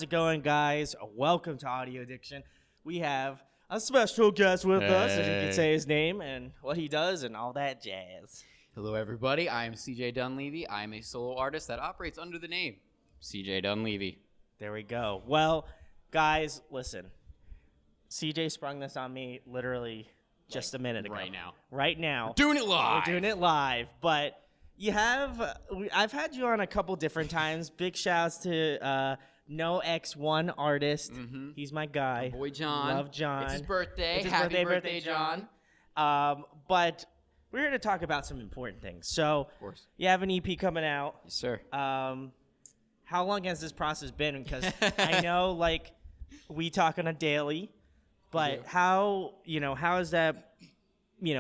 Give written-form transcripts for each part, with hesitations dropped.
how's it going, guys? Welcome to Audio Addiction. We have a special guest with us, as you can say his name and what he does and all that jazz. Hello, everybody. I am CJ Dunleavy. I am a solo artist that operates under the name CJ Dunleavy. There we go. Well, guys, listen. CJ sprung this on me literally just a minute ago. Right now. We're doing it live. We're doing it live, but I've had you on a couple different times. Big shouts to No X1 artist. Mm-hmm. He's my guy. Boy John. Love John. It's his birthday. It's his Happy birthday, John. But we're here to talk about some important things. So, of course, you have an EP coming out. Yes, sir. How long has this process been? Because I know, like, we talk on a daily, but how is that?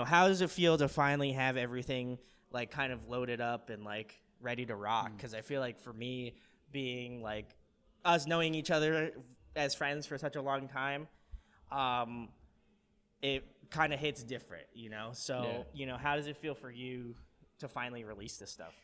How does it feel to finally have everything like kind of loaded up and like ready to rock? Because I feel like for me, being like us knowing each other as friends for such a long time, it kind of hits different, So, how does it feel for you to finally release this stuff?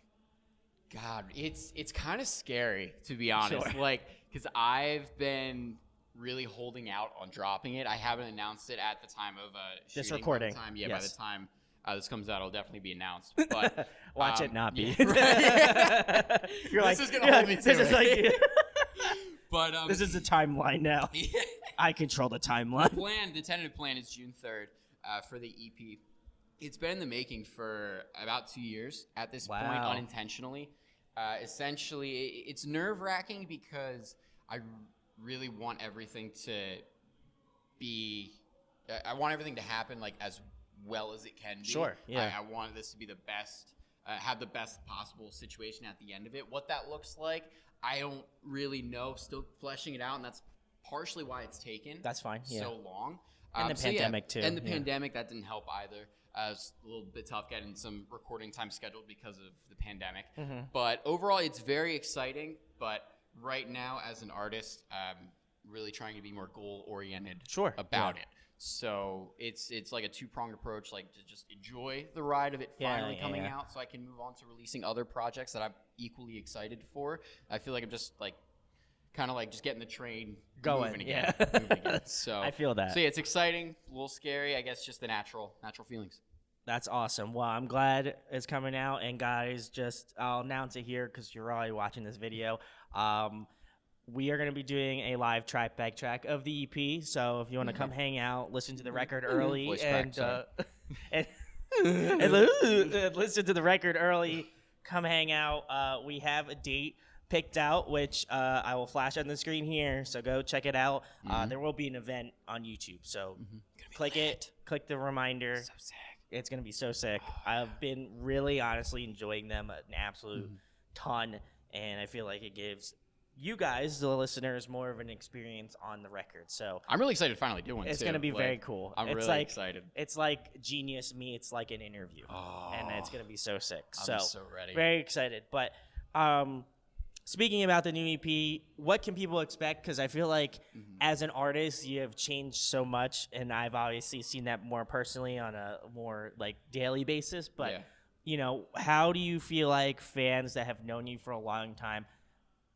God, it's kind of scary, to be honest. Sure. Like, because I've been really holding out on dropping it. I haven't announced it at the time of shooting. This recording. By Yes. the time this comes out, it'll definitely be announced. But watch it not be. Yeah, right. You're this like, is gonna hold me to this it. is like, But this is the timeline now. I control the timeline. The tentative plan is June 3rd for the EP. It's been in the making for about 2 years at this point, unintentionally. Essentially, it's nerve-wracking because I really want everything to be – I want everything to happen like as well as it can be. Sure, yeah. I wanted this to be the best have the best possible situation at the end of it. What that looks like, I don't really know. Still fleshing it out, and that's partially why it's taken so long. And the pandemic, too. And the pandemic, that didn't help either. It's a little bit tough getting some recording time scheduled because of the pandemic. Mm-hmm. But overall, it's very exciting. But right now, as an artist, really trying to be more goal-oriented about it. So it's like a two-pronged approach, like to just enjoy the ride of it finally coming out so I can move on to releasing other projects that I'm equally excited for. I feel like I'm just like kind of like just getting the train moving again. So I feel that. So yeah, it's exciting, a little scary, I guess, just the natural feelings. That's awesome. Well, I'm glad it's coming out. And guys, I'll announce it here because you're already watching this video. We are going to be doing a live back track of the EP. So if you want to come hang out, listen to the record early, and listen to the record early, come hang out. We have a date picked out, which I will flash on the screen here. So go check it out. There will be an event on YouTube. So click it, click the reminder. So sick. It's going to be so sick. I've been really honestly enjoying them an absolute ton. And I feel like it gives you guys, the listeners, more of an experience on the record. So I'm really excited to finally do one. It's going to be very cool. I'm really excited. It's like Genius meets like an interview, and it's going to be so sick. I'm so ready. Very excited. But speaking about the new EP, what can people expect? Because I feel like as an artist, you have changed so much, and I've obviously seen that more personally on a more like daily basis. But how do you feel like fans that have known you for a long time?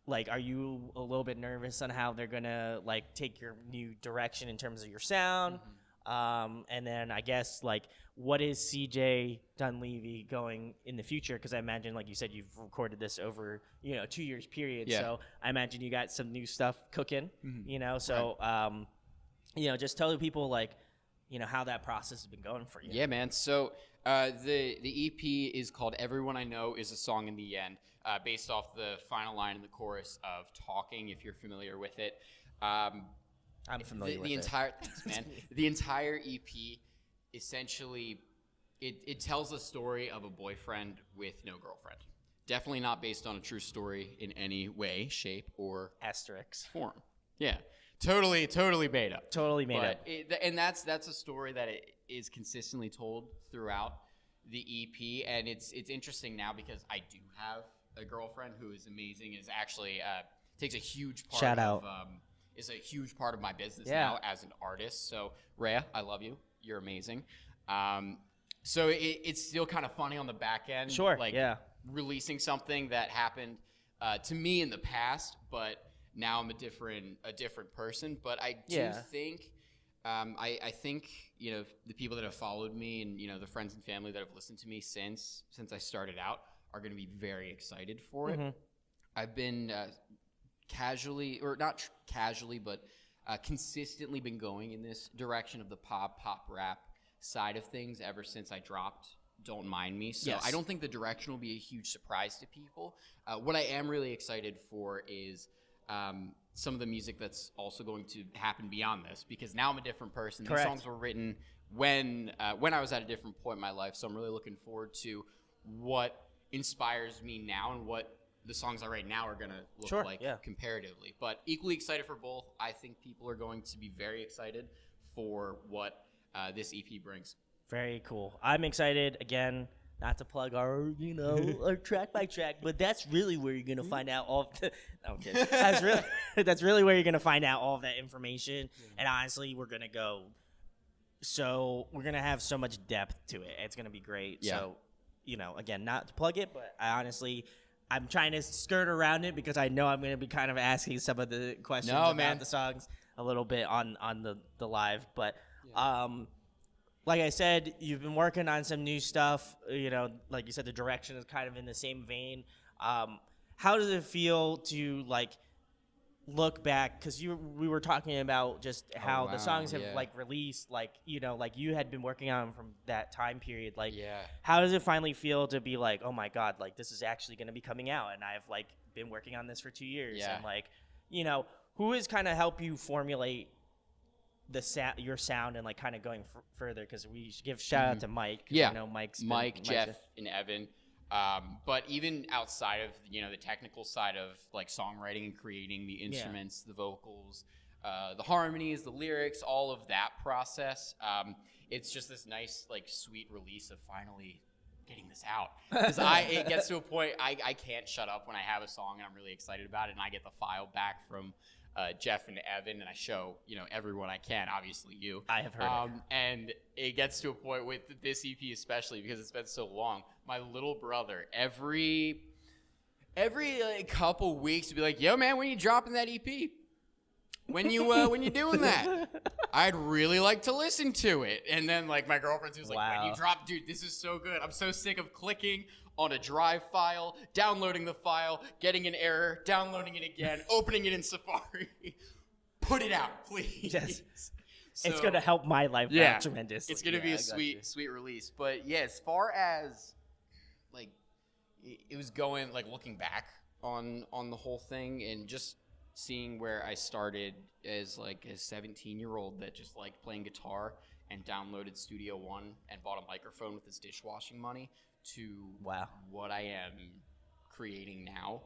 Like, are you a little bit nervous on how they're going to, like, take your new direction in terms of your sound? And then I guess, like, what is CJ Dunleavy going in the future? Because I imagine, like you said, you've recorded this over, 2 years period. Yeah. So I imagine you got some new stuff cooking, So, just tell the people, like, how that process has been going for you. Yeah, man. So the EP is called Everyone I Know Is a Song in the End. Based off the final line in the chorus of Talking, if you're familiar with it. I'm familiar with it. Thanks, man. The entire EP, essentially, it tells a story of a boyfriend with no girlfriend. Definitely not based on a true story in any way, shape, or asterisk form. Yeah. Totally made up. Totally made up. And that's a story that is consistently told throughout the EP, and it's interesting now because I do have a girlfriend who is amazing, is actually takes a huge part Shout out. Is a huge part of my business now as an artist. So Rhea, I love you. You're amazing. So it's still kind of funny on the back end. Sure. Releasing something that happened to me in the past, but now I'm a different person. But I do think, I think, you know, the people that have followed me and, you know, the friends and family that have listened to me since I started out are going to be very excited for it. I've been casually, or not casually, but consistently been going in this direction of the pop rap side of things ever since I dropped Don't Mind Me. So I don't think the direction will be a huge surprise to people. What I am really excited for is some of the music that's also going to happen beyond this, because now I'm a different person. Correct. These songs were written when I was at a different point in my life. So I'm really looking forward to what inspires me now and what the songs I write now are going to look like comparatively. But equally excited for both. I think people are going to be very excited for what this EP brings. Very cool. I'm excited. Again, not to plug our, you know, our track by track, but that's really where you're gonna find out all. No, I'm kidding. That's really where you're gonna find out all of that information. And honestly, we're gonna go. So we're gonna have so much depth to it. It's gonna be great. Yeah. So, you know, again, not to plug it, but I'm trying to skirt around it because I know I'm gonna be kind of asking some of the questions about the songs a little bit on the live, but like I said, you've been working on some new stuff. You know, like you said, the direction is kind of in the same vein. How does it feel to like look back? Because we were talking about just how the songs have like released, like, you know, like you had been working on them from that time period. Like, how does it finally feel to be like, oh my God, like this is actually going to be coming out, and I've like been working on this for 2 years, and like, you know, who has kind of helped you formulate your sound and like kind of going further? Because we should give shout out to Mike. I know Mike, Jeff, and Evan. But even outside of, you know, the technical side of like songwriting and creating the instruments, the vocals, the harmonies, the lyrics, all of that process, it's just this nice like sweet release of finally getting this out. Because it gets to a point I can't shut up when I have a song and I'm really excited about it, and I get the file back from Jeff and Evan, and I show, you know, everyone I can, obviously you. I have heard it. And it gets to a point with this EP especially, because it's been so long. My little brother, every couple weeks, would be like, yo, man, when you dropping that EP? When you doing that? I'd really like to listen to it. And then, like, my girlfriend was like, when you drop, dude, this is so good. I'm so sick of clicking on a drive file, downloading the file, getting an error, downloading it again, opening it in Safari. Put it out, please. Yes. So, it's going to help my life out tremendously. It's going to be a sweet release. But, yeah, as far as, like, it was going, like, looking back on the whole thing and just seeing where I started as, like, a 17-year-old that just liked playing guitar and downloaded Studio One and bought a microphone with his dishwashing money, to what I am creating now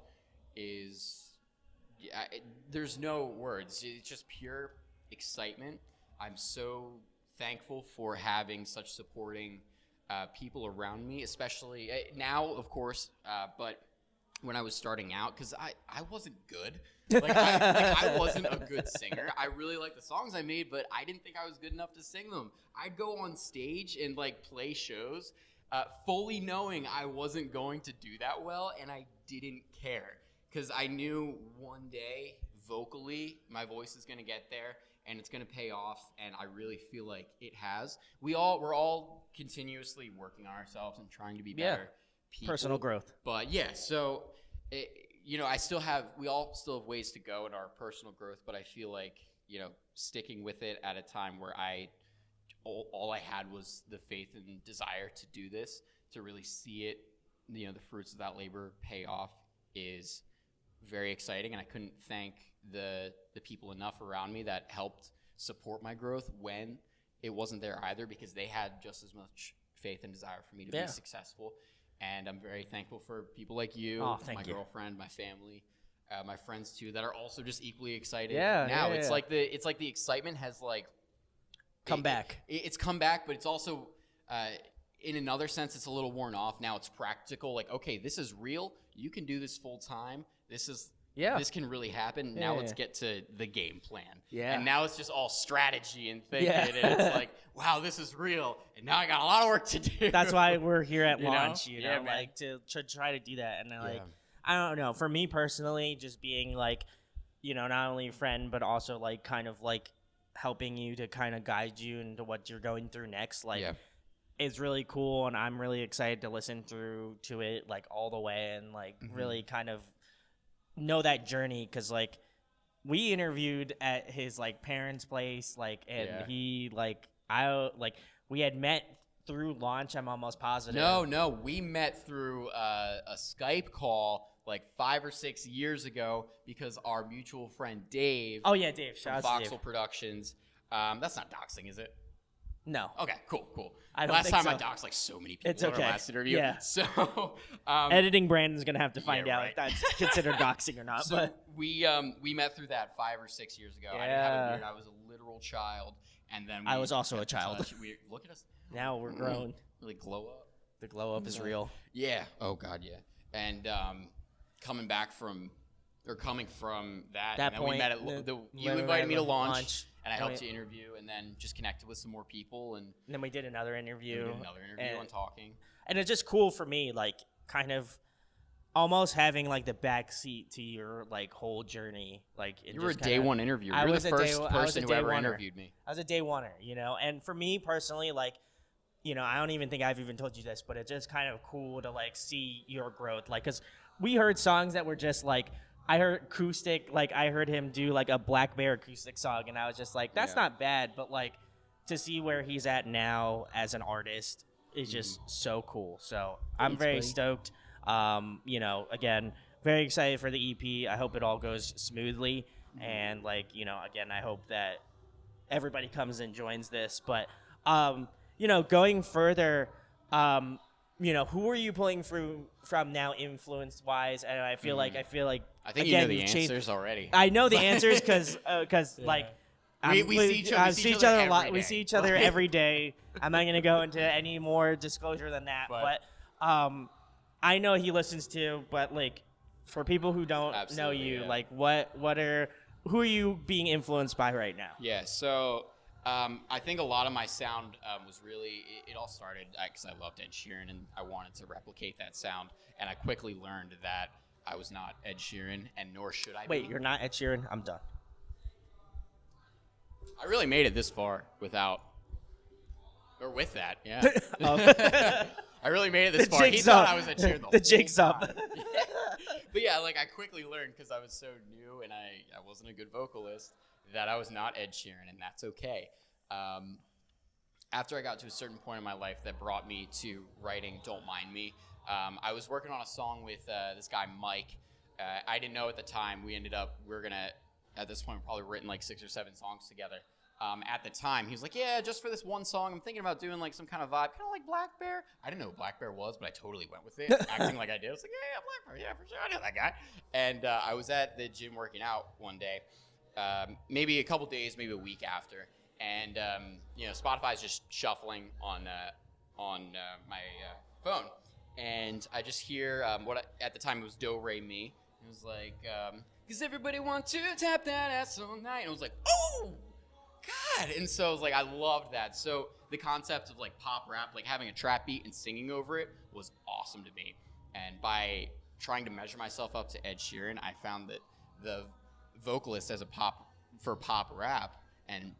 is, there's no words. It's just pure excitement. I'm so thankful for having such supporting people around me, especially now, of course, but when I was starting out, because I wasn't good. I wasn't a good singer. I really liked the songs I made, but I didn't think I was good enough to sing them. I'd go on stage and like play shows, fully knowing I wasn't going to do that well, and I didn't care, because I knew one day vocally my voice is going to get there and it's going to pay off, and I really feel like it has. We're all continuously working on ourselves and trying to be better people. Personal growth. But so you know, we all still have ways to go in our personal growth, but I feel like, you know, sticking with it at a time where all I had was the faith and desire to do this, to really see it, you know, the fruits of that labor pay off, is very exciting. And I couldn't thank the people enough around me that helped support my growth when it wasn't there either, because they had just as much faith and desire for me to be successful. And I'm very thankful for people like you, my girlfriend, my family, my friends too, that are also just equally excited. It's like the excitement has like come back. It's come back, but it's also in another sense, it's a little worn off. Now it's practical. Like, okay, this is real. You can do this full time. This can really happen. Now let's get to the game plan. And now it's just all strategy and thinking. And it's like, wow, this is real. And now I got a lot of work to do. That's why we're here at launch, you know, like to try to do that. And like, I don't know, for me personally, just being like not only a friend, but also like kind of like helping you to kind of guide you into what you're going through next. Like, it's really cool, and I'm really excited to listen through to it like all the way and like really kind of know that journey, because like we interviewed at his like parents' place, like, and he like we had met through launch. I'm almost positive. No, we met through a Skype call like 5 or 6 years ago because our mutual friend Dave. Oh yeah, Dave. From Voxel Productions. That's not doxing, is it? No. Okay, cool. Last time so. I doxed like so many people it's in okay. our last interview. Yeah. So editing Brandon's gonna have to find out right. if that's considered doxing or not. So but we met through that 5 or 6 years ago. I didn't have a beard. I was a literal child, and then I was also a child. Look at us. Now we're grown. Really glow up. The glow up is real. Yeah. Oh God, yeah. And coming from that and then point, we met at you invited me to launch, and I helped you interview, and then just connected with some more people, and then we did another interview. On talking. And it's just cool for me, like kind of almost having like the back seat to your like whole journey. Like you were a day one interviewer. You were the first person who ever interviewed me. I was a day oneer, and for me personally, like, I don't even think I've even told you this, but it's just kind of cool to like see your growth. Like, cause we heard songs that were just like, I heard acoustic, like I heard him do like a Black Bear acoustic song, and I was just like, that's not bad, but like to see where he's at now as an artist is just so cool. So I'm very stoked. Again, very excited for the EP. I hope it all goes smoothly, and like, again, I hope that everybody comes and joins this. But going further, who are you pulling from now, influence-wise? And I feel like I think again, you know the answers already. I know the answers because like we see each other a lot. We see each other every day. I'm not gonna go into any more disclosure than that, but I know he listens to. But like, for people who don't know you, like who are you being influenced by right now? Yeah, so I think a lot of my sound was really, it all started because I loved Ed Sheeran, and I wanted to replicate that sound, and I quickly learned that I was not Ed Sheeran, and nor should I be. Wait, you're not Ed Sheeran? I'm done. I really made it this far with that, yeah. I really made it this far. He thought I was Ed Sheeran the jig's whole up. time. But yeah, like I quickly learned, because I was so new and I wasn't a good vocalist, that I was not Ed Sheeran, and that's okay. After I got to a certain point in my life that brought me to writing Don't Mind Me, I was working on a song with this guy, Mike. I didn't know at the time. We're going to, at this point, probably written like 6 or 7 songs together. At the time, he was like, yeah, just for this one song, I'm thinking about doing like some kind of vibe, kind of like Black Bear. I didn't know what Black Bear was, but I totally went with it, acting like I did. I was like, yeah, Black Bear, yeah, for sure, I know that guy. And I was at the gym working out one day, maybe a couple days, maybe a week after, and Spotify's just shuffling on my phone, and I just hear at the time it was Do Re Mi. It was like, "Cause everybody wants to tap that ass all night," and I was like, "Oh God!" And so I was like, I loved that. So the concept of like pop rap, like having a trap beat and singing over it, was awesome to me. And by trying to measure myself up to Ed Sheeran, I found that the vocalist as a pop rap, and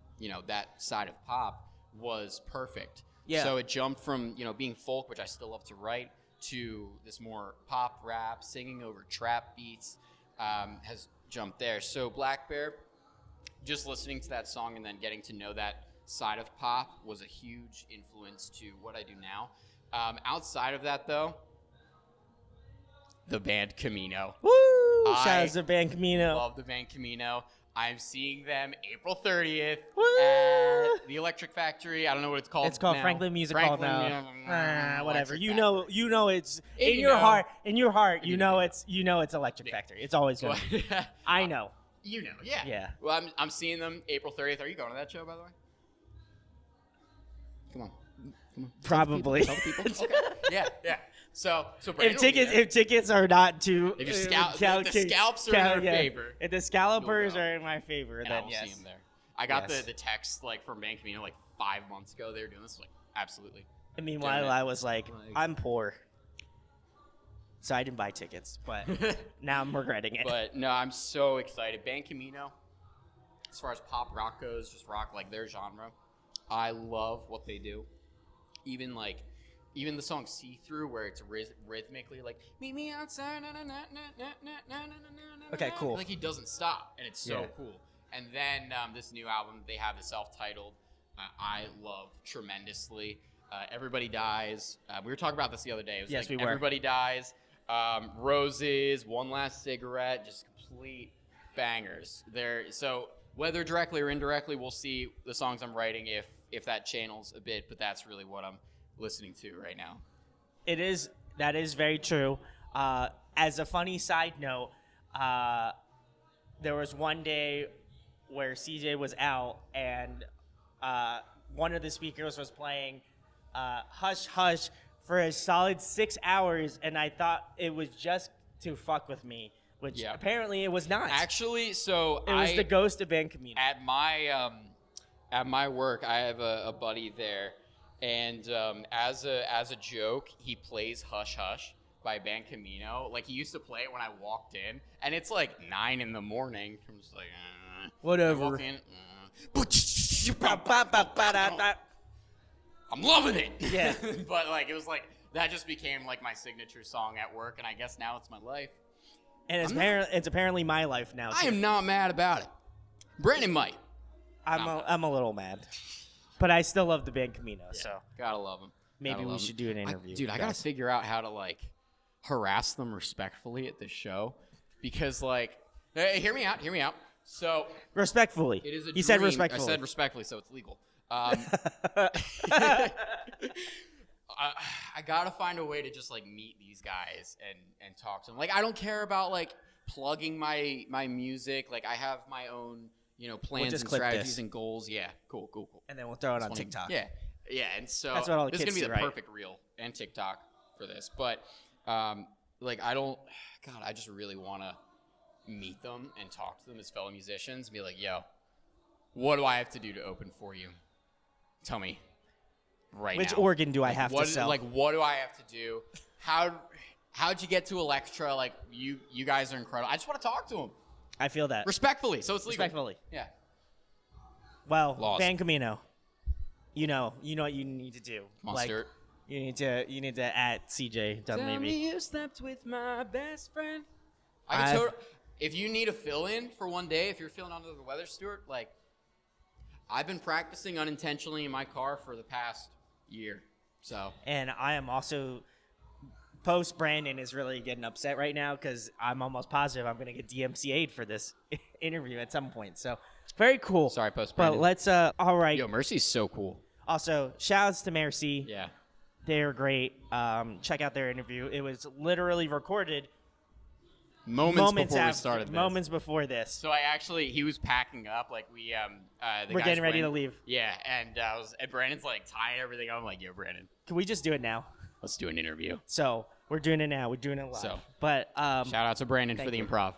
that side of pop was perfect. Yeah. So it jumped from being folk, which I still love to write, to this more pop rap, singing over trap beats, has jumped there. So Black Bear, just listening to that song and then getting to know that side of pop was a huge influence to what I do now. Outside of that, though, the band Camino. Woo! Shout out to the band Camino. Love the band Camino. I'm seeing them April 30th Woo! at the Electric Factory. I don't know what it's called. It's called now. Franklin Music Hall now. Whatever. Electric You know it's in your heart. In your heart, you know it's Electric Factory. It's always going to be. I know. You know, yeah. Yeah. Well, I'm seeing them April 30th. Are you going to that show, by the way? Come on. Probably. Tell the people. Okay. Yeah. So if tickets are not too, if the scalps are in our favor, if the scalpers are in my favor, and then I will yes. see them there. I got the text from Band Camino 5 months ago. They were doing this, absolutely. And meanwhile, I was like, I'm poor. so I didn't buy tickets, but now I'm regretting it. But no, I'm so excited. Ban Camino, as far as pop rock goes, just rock like their genre. I love what they do. Even the song "See Through," where it's rhythmically like "Meet me outside." Okay, cool. Like he doesn't stop, and it's so cool. And then this new album, they have the self-titled. I love tremendously. Everybody Dies. We were talking about this the other day. It was yes, we were. Everybody Dies. Roses. One Last Cigarette. Just complete bangers. So whether directly or indirectly, we'll see the songs I'm writing if that channels a bit. But that's really what I'm listening to right now. That is very true. As a funny side note, there was one day where CJ was out and one of the speakers was playing Hush Hush for a solid 6 hours, and I thought it was just to fuck with me, which apparently it was not. Actually, so it was the ghost of Ben Camino. At my work, I have a buddy there, and as a joke, he plays Hush Hush by Ben Camino. Like, he used to play it when I walked in, and it's like 9 in the morning. I'm just like, whatever. I walk in, I'm loving it. Yeah. But like, it was like, that just became like my signature song at work, and I guess now it's my life. And it's apparently my life now, too. I am not mad about it. Brandon might. I'm a little mad. But I still love the band Camino, so. Gotta love him. Maybe we should do an interview. I gotta figure out how to like harass them respectfully at this show, because like, hey, hear me out. So respectfully. It is a you said dream. respectfully. I said respectfully, so it's legal. I gotta find a way to just like meet these guys and talk to them. Like, I don't care about like plugging my music. Like, I have my own plans and strategies and goals. Yeah, cool. And then we'll throw it on TikTok. Yeah, and so that's what all the this is kids gonna be do, the right? perfect reel and TikTok for this. But like, I just really want to meet them and talk to them as fellow musicians and be like, yo, what do I have to do to open for you? Tell me right now. Which organ do I have to sell? Like, what do I have to do? How'd you get to Elektra? Like, you guys are incredible. I just want to talk to them. I feel that. Respectfully, so it's legal. Respectfully. Yeah. Well, Ban Camino, you know what you need to do. Come on, like, Stuart. You need to at CJ Dunleavy. Tell me you slept with my best friend. If you need a fill-in for one day, if you're feeling under the weather, Stuart, like, I've been practicing unintentionally in my car for the past year. So. And I am also. Post Brandon is really getting upset right now because I'm almost positive I'm going to get DMCA'd for this interview at some point. So, very cool. Sorry, Post Brandon. But let's, all right. Yo, Mercy's so cool. Also, shout-outs to Mercy. Yeah. They're great. Check out their interview. It was literally recorded moments before we started this. Moments before this. So he was packing up, like we're getting ready to leave. Yeah, and Brandon's like tying everything up. I'm like, yo, Brandon, can we just do it now? Let's do an interview. So we're doing it now. We're doing it live. So, but shout out to Brandon for the improv.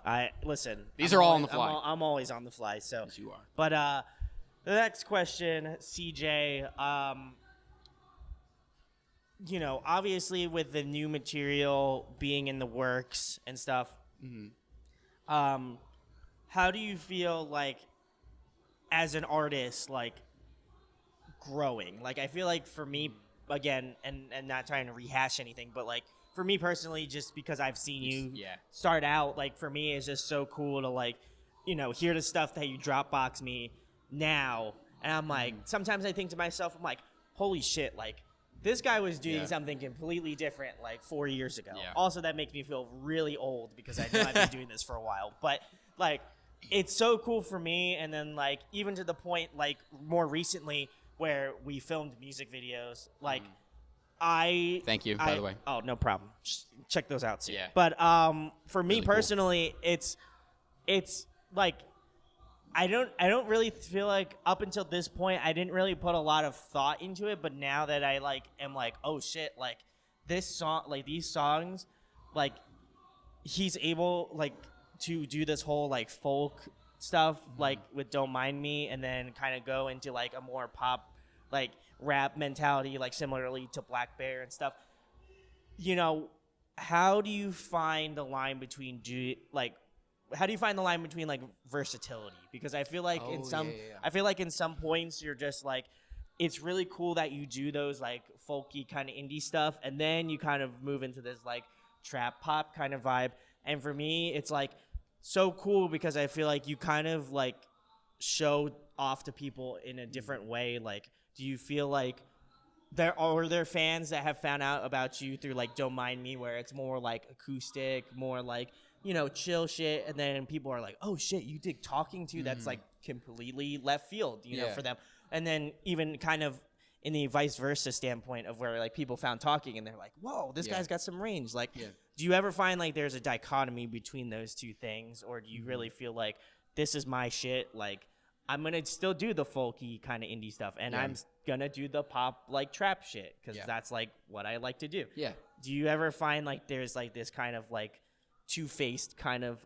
These are all on the fly. I'm always on the fly. So yes, you are. But the next question, CJ. Obviously with the new material being in the works and stuff. Mm-hmm. How do you feel like as an artist, like growing? Like, I feel like for me, again, and not trying to rehash anything, but like for me personally, just because I've seen you start out, like for me, it's just so cool to like, hear the stuff that you Dropbox me now. And I'm like, sometimes I think to myself, I'm like, holy shit, like this guy was doing something completely different like 4 years ago. Yeah. Also, that makes me feel really old because I know I've been doing this for a while. But like, it's so cool for me. And then like, even to the point like more recently where we filmed music videos, like Thank you, by the way. Oh, no problem. Check those out soon. Yeah. But for me really personally, it's like I don't really feel like up until this point I didn't really put a lot of thought into it, but now that I like am like, oh shit, like this song, like these songs, like he's able like to do this whole like folk stuff like with Don't Mind Me, and then kind of go into like a more pop like rap mentality, like similarly to Black Bear and stuff. how do you find the line between how do you find the line between like versatility? Because I feel like I feel like in some points you're just like, it's really cool that you do those like folky kind of indie stuff, and then you kind of move into this like trap pop kind of vibe. And for me, it's like so cool because I feel like you kind of like show off to people in a different way. Like, do you feel like there fans that have found out about you through like Don't Mind Me, where it's more like acoustic, more like, you know, chill shit, and then people are like, oh shit, you dig talking to? That's like completely left field, you know, for them. And then even kind of in the vice versa standpoint of where like people found talking and they're like, whoa, this guy's got some range. Like, do you ever find like there's a dichotomy between those two things, or do you really feel like this is my shit? Like, I'm gonna still do the folky kind of indie stuff, and I'm gonna do the pop like trap shit because that's like what I like to do. Yeah. Do you ever find like there's like this kind of like two-faced kind of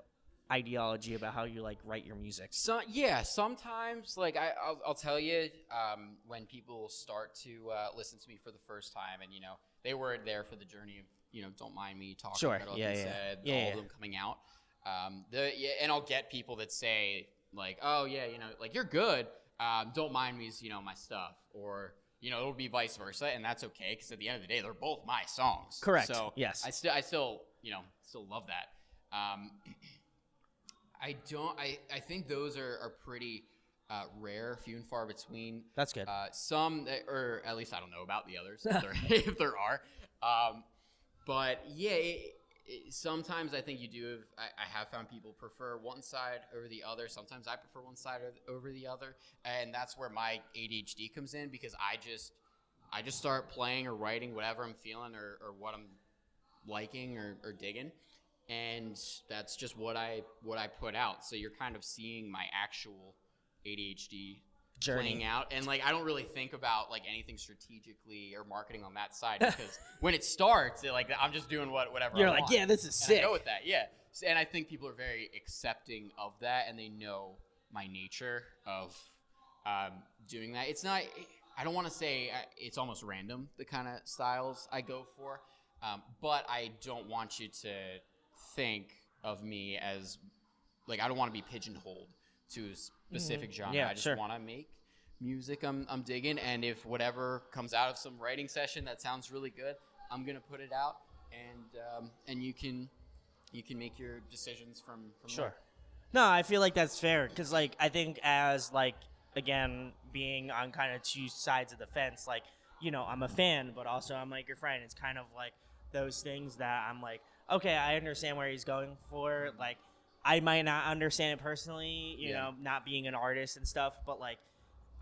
ideology about how you like write your music? So sometimes like I'll tell you, when people start to listen to me for the first time, and you know they were there for the journey of, you know, Don't Mind Me talking. Sure. All of them coming out. And I'll get people that say like, oh yeah, you know, like you're good. Don't Mind Me's, you know, my stuff, or you know, it'll be vice versa, and that's okay because at the end of the day, they're both my songs. Correct. So yes, I still you know still love that. I think those are pretty rare, few and far between. That's good. Some, or at least I don't know about the others, if there are. But yeah, sometimes I think you do. I have found people prefer one side over the other. Sometimes I prefer one side over the other, and that's where my ADHD comes in, because I just start playing or writing whatever I'm feeling or what I'm liking or digging. And that's just what I put out. So you're kind of seeing my actual ADHD journey playing out. And like, I don't really think about like anything strategically or marketing on that side, because when it starts, I'm just doing whatever you're I like, want. yeah, this is sick. I go with that. Yeah. And I think people are very accepting of that, and they know my nature of doing that. It's not, I don't want to say it's almost random, the kind of styles I go for. But I don't want you to think of me as like, I don't want to be pigeonholed to a specific genre. I just want to make music I'm digging, and if whatever comes out of some writing session that sounds really good, I'm gonna put it out, and you can make your decisions from there. No, I feel like that's fair, because like I think as like, again, being on kind of two sides of the fence, like, you know, I'm a fan, but also I'm like your friend. It's kind of like those things that I'm like, okay, I understand where he's going for. Like, I might not understand it personally, you know, not being an artist and stuff, but like,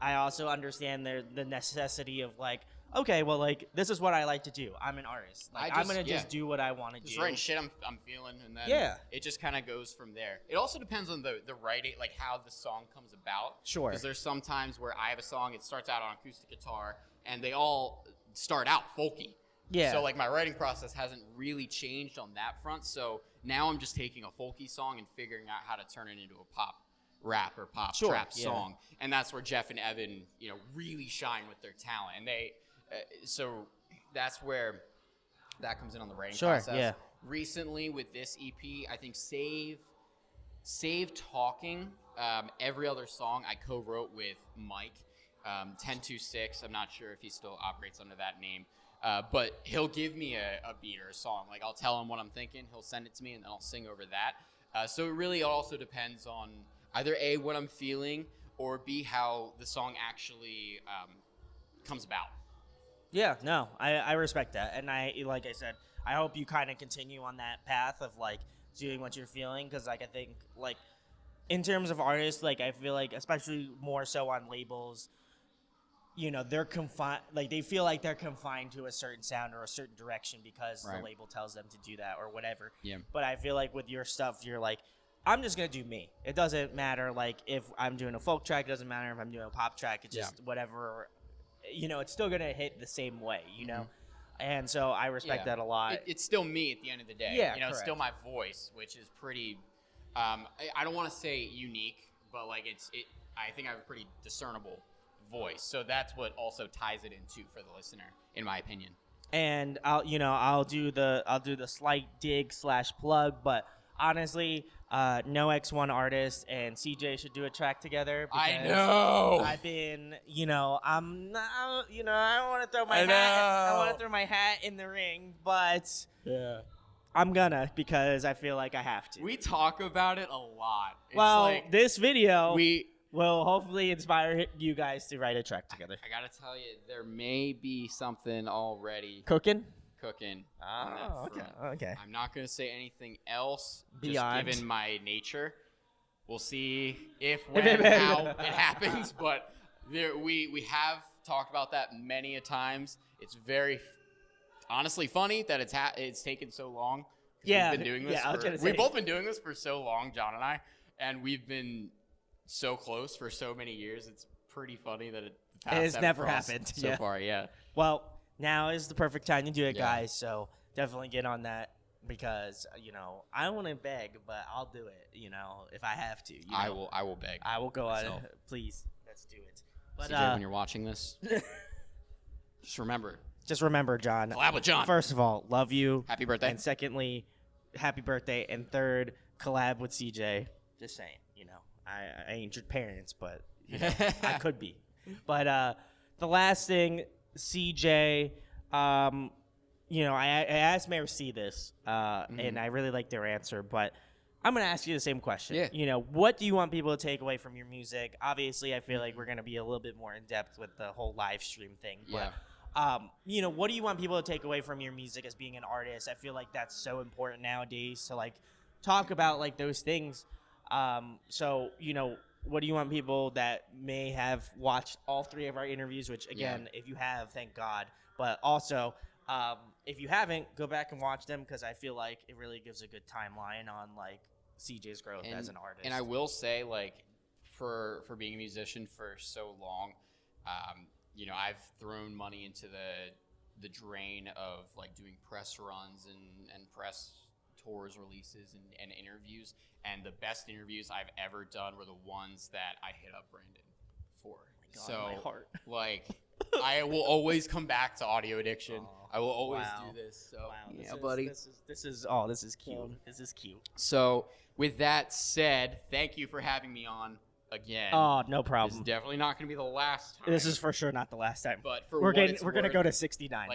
I also understand the necessity of like, okay, well, like, this is what I like to do. I'm an artist. Like, I'm gonna just do what I want to do. Just writing shit I'm feeling, and then it just kind of goes from there. It also depends on the writing, like how the song comes about. Sure. Because there's some times where I have a song, it starts out on acoustic guitar, and they all start out folky. Yeah. So like my writing process hasn't really changed on that front. So now I'm just taking a folky song and figuring out how to turn it into a pop rap or pop trap song, and that's where Jeff and Evan, you know, really shine with their talent, and they. So that's where that comes in on the writing process. Yeah. Recently with this EP, I think Save Talking, every other song I co-wrote with Mike, 1026. I'm not sure if he still operates under that name. But he'll give me a beat or a song. Like, I'll tell him what I'm thinking, he'll send it to me, and then I'll sing over that. So it really also depends on either A, what I'm feeling, or B, how the song actually comes about. Yeah, no, I respect that. And like I said, I hope you kind of continue on that path of like doing what you're feeling, because like I think like in terms of artists, like I feel like especially more so on labels, you know, they're confined, like they feel like they're confined to a certain sound or a certain direction because the label tells them to do that or whatever. Yeah. But I feel like with your stuff, you're like, I'm just gonna do me. It doesn't matter like if I'm doing a folk track, it doesn't matter if I'm doing a pop track. It's just whatever. You know, it's still gonna hit the same way, you know, and so I respect that a lot. It's still me at the end of the day. Yeah, you know, it's still my voice, which is pretty. I don't want to say unique, but like I think I have a pretty discernible voice, so that's what also ties it in too for the listener, in my opinion. and I'll do the slight dig / plug, but honestly, no X1 artist and CJ should do a track together. I know. I've been, I'm not, I don't want to throw my hat. I want to throw my hat in the ring, but Yeah. I'm gonna, because I feel like I have to. We talk about it a lot. It's well, like this video we will hopefully inspire you guys to write a track together. I gotta tell you, there may be something already Cooking. on that front. Okay. I'm not gonna say anything else, Beyond. just given my nature. We'll see how it happens, but we have talked about that many a times. It's very honestly funny that it's taken so long. Yeah, we've been doing this. We've both been doing this for so long, John and I, and we've been so close for so many years. It's pretty funny that the paths have never crossed happened so far. Yeah. Well, now is the perfect time to do it, Yeah. guys. So definitely get on that, because I don't want to beg, but I'll do it. If I have to. I will beg. I will go on. myself. Please, let's do it. But CJ, when you're watching this, just remember, John. collab with John. First of all, love you. Happy birthday. And secondly, happy birthday. And third, collab with CJ. Just saying, I ain't your parents, but I could be. But the last thing, CJ, I asked Mayor C this, and I really liked their answer, but I'm going to ask you the same question. Yeah. What do you want people to take away from your music? Obviously, I feel like we're going to be a little bit more in depth with the whole live stream thing, but what do you want people to take away from your music as being an artist? I feel like that's so important nowadays to talk about those things. What do you want people that may have watched all 3 of our interviews, which again, if you have, thank God, but also, if you haven't, go back and watch them, because I feel like it really gives a good timeline on CJ's growth as an artist. And I will say, for being a musician for so long, I've thrown money into the drain of doing press runs and press tours, releases, and interviews. And the best interviews I've ever done were the ones that I hit up Brandon for. My heart. I will always come back to Audio Addiction. I will always do this. So, buddy. This is cute. This is cute. So, with that said, thank you for having me on again. Oh, no This problem. is definitely not going to be the last time. This is for sure not the last time. But for we're what gonna go to 69.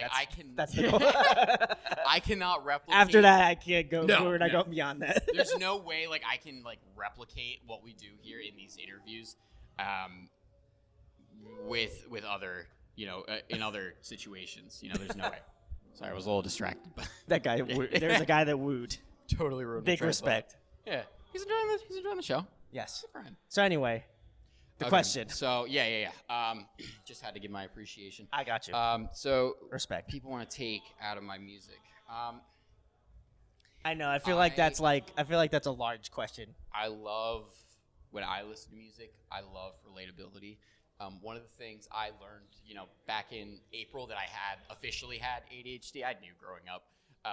That's the goal. I cannot replicate. After that, I can't go. No, we're not going beyond that. There's no way I can replicate what we do here in these interviews, with other in other situations. There's no way. Sorry, I was a little distracted. But That guy. There's a guy that wooed. totally ruined. Big respect. Yeah, he's enjoying the show. Yes. Good for him. So anyway, the question. So yeah. Just had to give my appreciation. I got you. So Respect. people want to take out of my music. I know. I feel like that's a large question. I love when I listen to music. I love relatability. One of the things I learned, back in April, that I officially had ADHD. I knew growing up,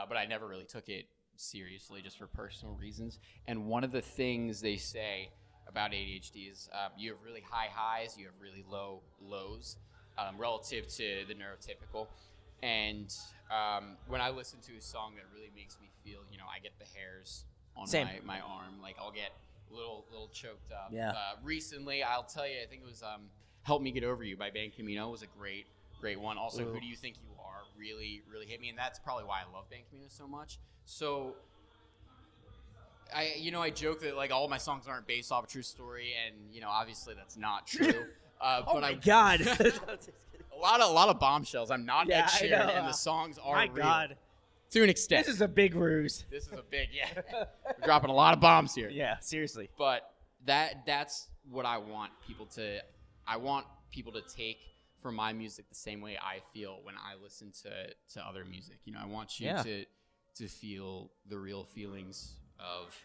but I never really took it seriously, just for personal reasons. And one of the things they say about ADHD is you have really high highs, you have really low lows, relative to the neurotypical. And when I listen to a song that really makes me feel, I get the hairs on my arm. I'll get a little choked up. Yeah. Recently, I'll tell you, I think it was Help Me Get Over You by Ban Camino was a great one. Also, Who Do You Think You Are really hit me, and that's probably why I love Ban Camino so much. So I joke that all my songs aren't based off a true story, and obviously that's not true. Oh my God. a lot of bombshells. I'm not Ed Sheeran, and the songs are my real. God. To an extent. This is a big ruse. This is a big, We're dropping a lot of bombs here. Yeah, seriously. But that's what I want people to. I want people to take from my music the same way I feel when I listen to other music. I want you to feel the real feelings of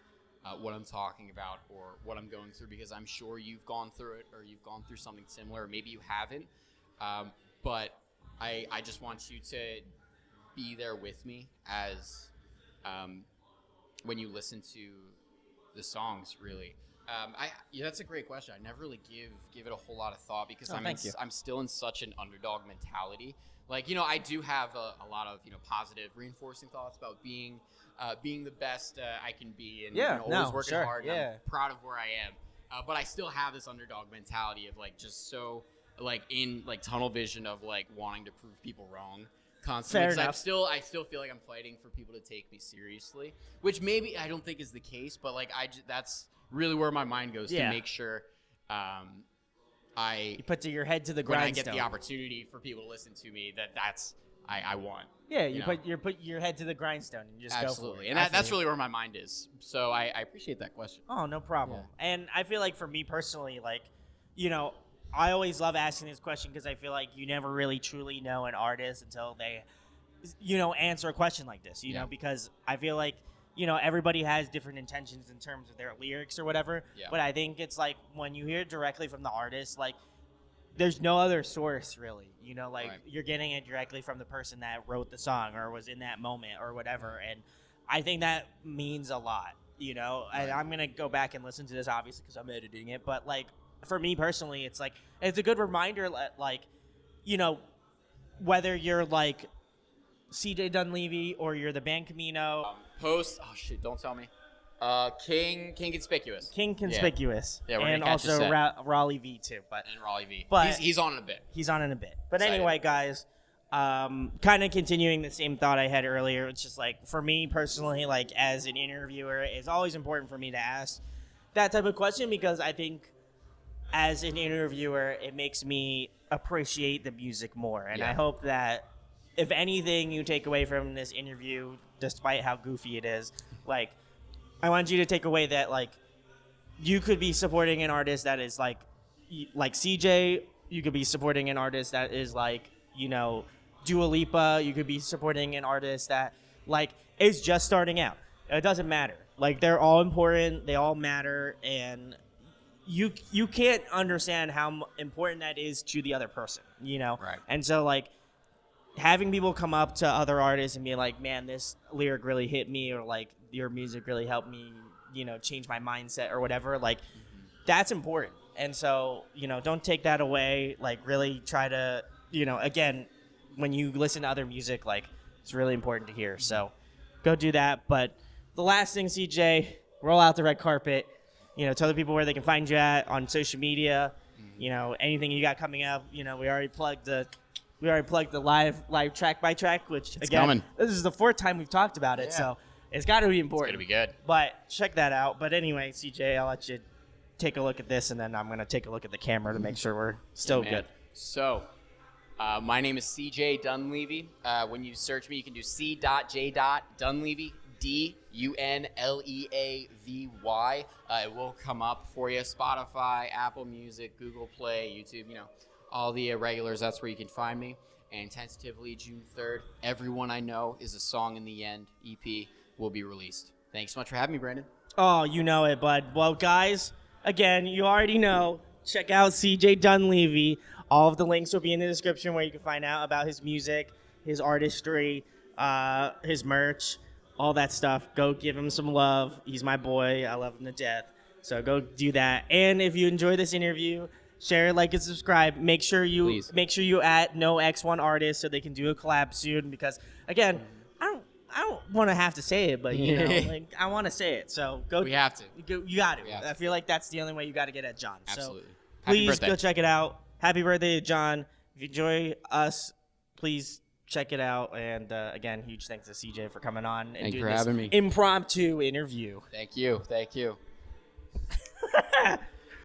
what I'm talking about or what I'm going through, because I'm sure you've gone through it, or you've gone through something similar, or maybe you haven't. But I just want you to be there with me as when you listen to the songs, really. That's a great question. I never really give it a whole lot of thought, because I'm still in such an underdog mentality Like, you know, I do have a lot of, you know, positive reinforcing thoughts about being the best I can be, and you know, always working hard. And I'm proud of where I am, but I still have this underdog mentality of like just so like in like tunnel vision of like wanting to prove people wrong constantly. Fair enough. I still feel like I'm fighting for people to take me seriously, which maybe I don't think is the case, but like that's really where my mind goes to make sure you put your head to the grindstone. When I get grindstone. the opportunity for people to listen to me, that's I want. Yeah, you put your head to the grindstone and just go for it. And that's really where my mind is. So I appreciate that question. Oh, no problem. Yeah. And I feel like for me personally, like, you know, I always love asking this question because I feel like you never really truly know an artist until they, you know, answer a question like this, you know, because I feel like, you know, everybody has different intentions in terms of their lyrics or whatever. Yeah. But I think it's like when you hear it directly from the artist, like, there's no other source really, you know, like you're getting it directly from the person that wrote the song or was in that moment or whatever. And I think that means a lot, you know, and I'm going to go back and listen to this obviously because I'm editing it. But like for me personally, it's like, it's a good reminder that like, you know, whether you're like CJ Dunleavy or you're the band Camino. Don't tell me. King Conspicuous. King Conspicuous. Yeah, and also Raleigh V too. And Raleigh V. But he's on in a bit. He's on in a bit. But anyway, guys, kind of continuing the same thought I had earlier. It's just like, for me personally, like as an interviewer, it's always important for me to ask that type of question because I think as an interviewer, it makes me appreciate the music more. And I hope that if anything you take away from this interview, despite how goofy it is, like, I want you to take away that, like, you could be supporting an artist that is, like CJ. You could be supporting an artist that is, like, you know, Dua Lipa. You could be supporting an artist that, like, is just starting out. It doesn't matter. Like, they're all important. They all matter. And you can't understand how important that is to the other person, you know? Right. And so, like, having people come up to other artists and be like, man, this lyric really hit me, or like, your music really helped me, you know, change my mindset or whatever, like, that's important. And so, you know, don't take that away. Like, really try to, you know, again, when you listen to other music, like, it's really important to hear. So go do that. But the last thing, CJ, roll out the red carpet, you know, tell the people where they can find you at on social media, you know, anything you got coming up. You know, we already plugged the live track by track, which it's again, coming. This is the 4th time we've talked about it. So it's got to be important. It's going to be good. But check that out. But anyway, CJ, I'll let you take a look at this, and then I'm going to take a look at the camera to make sure we're still good. So, my name is CJ Dunleavy. When you search me, you can do C.J. Dunleavy, Dunleavy. It will come up for you. Spotify, Apple Music, Google Play, YouTube, you know, all the regulars. That's where you can find me. And tentatively June 3rd, Everyone I Know is a Song in the End EP will be released. Thanks so much for having me, Brandon. Oh, you know it, bud. Well, guys, again, you already know. Check out CJ Dunleavy. All of the links will be in the description where you can find out about his music, his artistry, his merch, all that stuff. Go give him some love. He's my boy. I love him to death. So go do that. And if you enjoy this interview, share, like, and subscribe. Make sure you at No X1 Artist so they can do a collab soon. Because again, I don't want to have to say it, but you know, like, I want to say it. So go. We have to. You got to. I feel like that's the only way you got to get at John. Absolutely. So please go check it out. Happy birthday to John. If you enjoy us, please check it out. And again, huge thanks to CJ for coming on and doing this impromptu interview. Thank you.